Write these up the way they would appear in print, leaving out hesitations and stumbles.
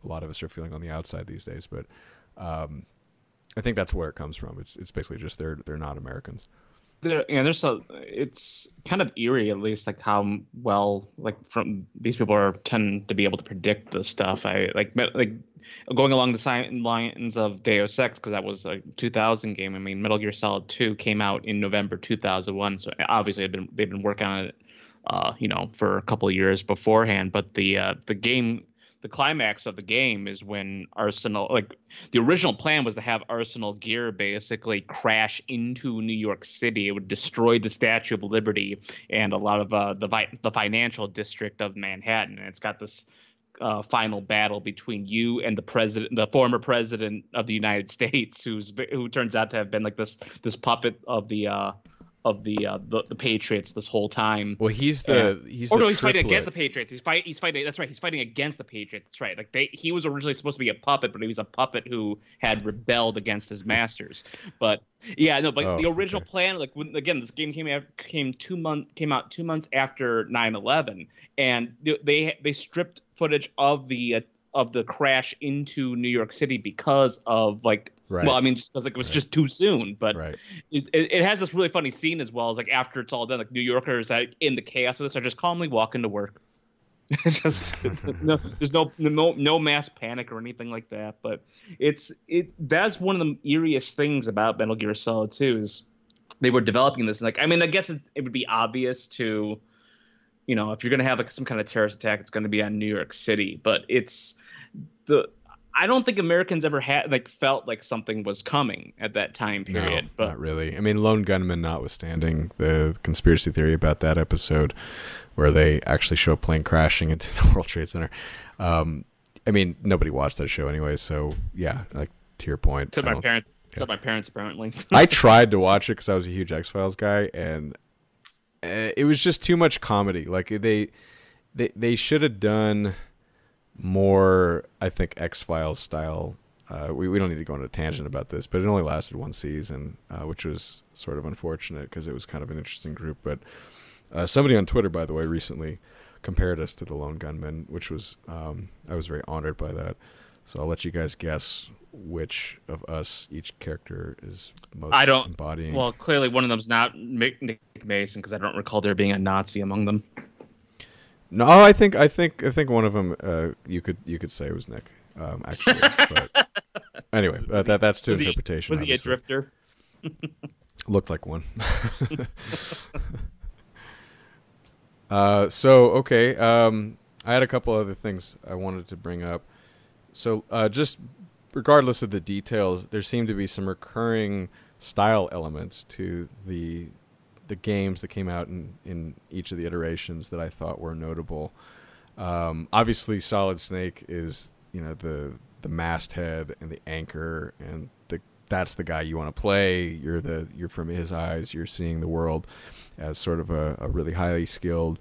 lot of us are feeling on the outside these days. But I think that's where it comes from. It's basically just they're not Americans. There's a, it's kind of eerie, at least, like how well, like, from these people are tend to be able to predict this stuff. Like going along the lines of Deus Ex, because that was a 2000 game. I mean, Metal Gear Solid 2 came out in November 2001, so obviously they've been working on it, for a couple of years beforehand. But the game, the climax of the game is when Arsenal, like, the original plan was to have Arsenal Gear basically crash into New York City. It would destroy the Statue of Liberty and a lot of the financial district of Manhattan. And it's got this final battle between you and the former president of the United States, who turns out to have been like this puppet of the Patriots this whole time. Well, he's he's fighting against the Patriots. He's fighting. That's right. He's fighting against the Patriots. That's right. Like he was originally supposed to be a puppet, but he was a puppet who had rebelled against his masters. But yeah, no. But the original plan, like, again, this game came out 2 months after 9/11, and they stripped footage of the crash into New York City because of, like, right. Well, I mean, just because, like, it was just too soon. But it has this really funny scene as well, as, like, after it's all done, like, New Yorkers, like, in the chaos of this, are just calmly walking to work. It's just there's no mass panic or anything like that. But that's one of the eeriest things about Metal Gear Solid 2 is they were developing this. And, like, I mean, I guess it would be obvious to, if you're going to have, like, some kind of terrorist attack, it's going to be on New York City. But I don't think Americans ever felt like something was coming at that time period. No, but not really. I mean, Lone Gunman notwithstanding, the conspiracy theory about that episode where they actually show a plane crashing into the World Trade Center. I mean, nobody watched that show anyway, so yeah, like, to your point. Except my parents, apparently. I tried to watch it because I was a huge X-Files guy, and it was just too much comedy. Like, they should have done more, I think, X-Files style. We don't need to go on a tangent about this, but it only lasted one season, which was sort of unfortunate because it was kind of an interesting group. But somebody on Twitter, by the way, recently compared us to the Lone Gunmen, which was I was very honored by that. So I'll let you guys guess which of us each character is most embodying. Well, clearly one of them's not Nick Mason, because I don't recall there being a Nazi among them. No, I think one of them you could say was Nick, actually. But anyway, that's to interpretation. Was he obviously a drifter? Looked like one. So okay, I had a couple other things I wanted to bring up. So just regardless of the details, there seemed to be some recurring style elements to the games that came out in each of the iterations that I thought were notable. Obviously, Solid Snake is, the masthead and the anchor, and that's the guy you want to play. You're from his eyes. You're seeing the world as sort of a really highly skilled,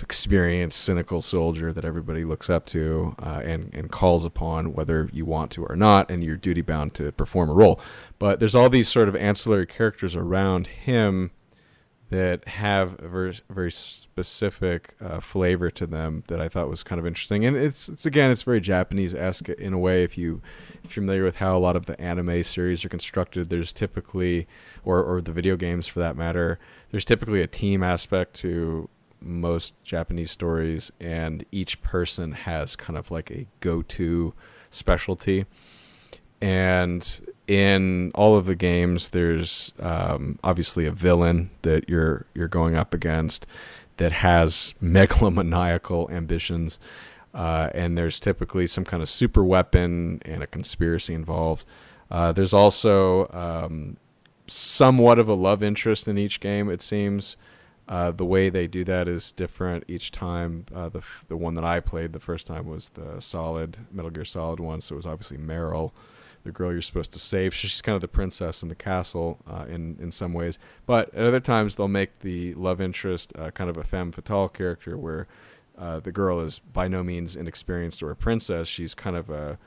experienced, cynical soldier that everybody looks up to and calls upon, whether you want to or not, and you're duty bound to perform a role. But there's all these sort of ancillary characters around him that have a very, very specific flavor to them that I thought was kind of interesting. And it's very Japanese-esque in a way. If you're familiar with how a lot of the anime series are constructed, there's typically, or the video games for that matter, there's typically a team aspect to most Japanese stories, and each person has kind of like a go-to specialty. And in all of the games, there's obviously a villain that you're going up against that has megalomaniacal ambitions, and there's typically some kind of super weapon and a conspiracy involved. There's also somewhat of a love interest in each game, it seems. The way they do that is different each time. The one that I played the first time was the Metal Gear Solid one, so it was obviously Meryl, the girl you're supposed to save. She's kind of the princess in the castle in some ways. But at other times, they'll make the love interest kind of a femme fatale character where the girl is by no means inexperienced or a princess. She's kind of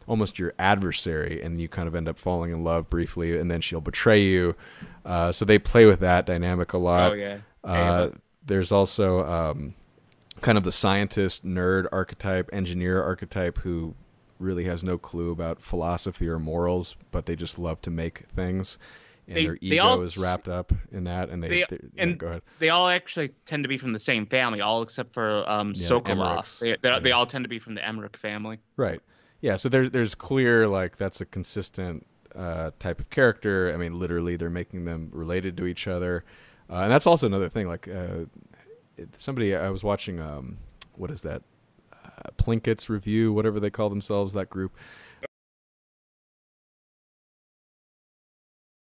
almost your adversary, and you kind of end up falling in love briefly, and then she'll betray you. So they play with that dynamic a lot. Oh, yeah. There's also kind of the scientist, nerd archetype, engineer archetype who really has no clue about philosophy or morals, but they just love to make things. And their ego is wrapped up in that, and go ahead. They all actually tend to be from the same family, all except for Sokolov. They all tend to be from the Emmerich family. Right. Yeah. So there's clear, like, that's a consistent type of character. I mean, literally, they're making them related to each other, and that's also another thing. Like, somebody I was watching, what is that? Plinkett's Review, whatever they call themselves, that group.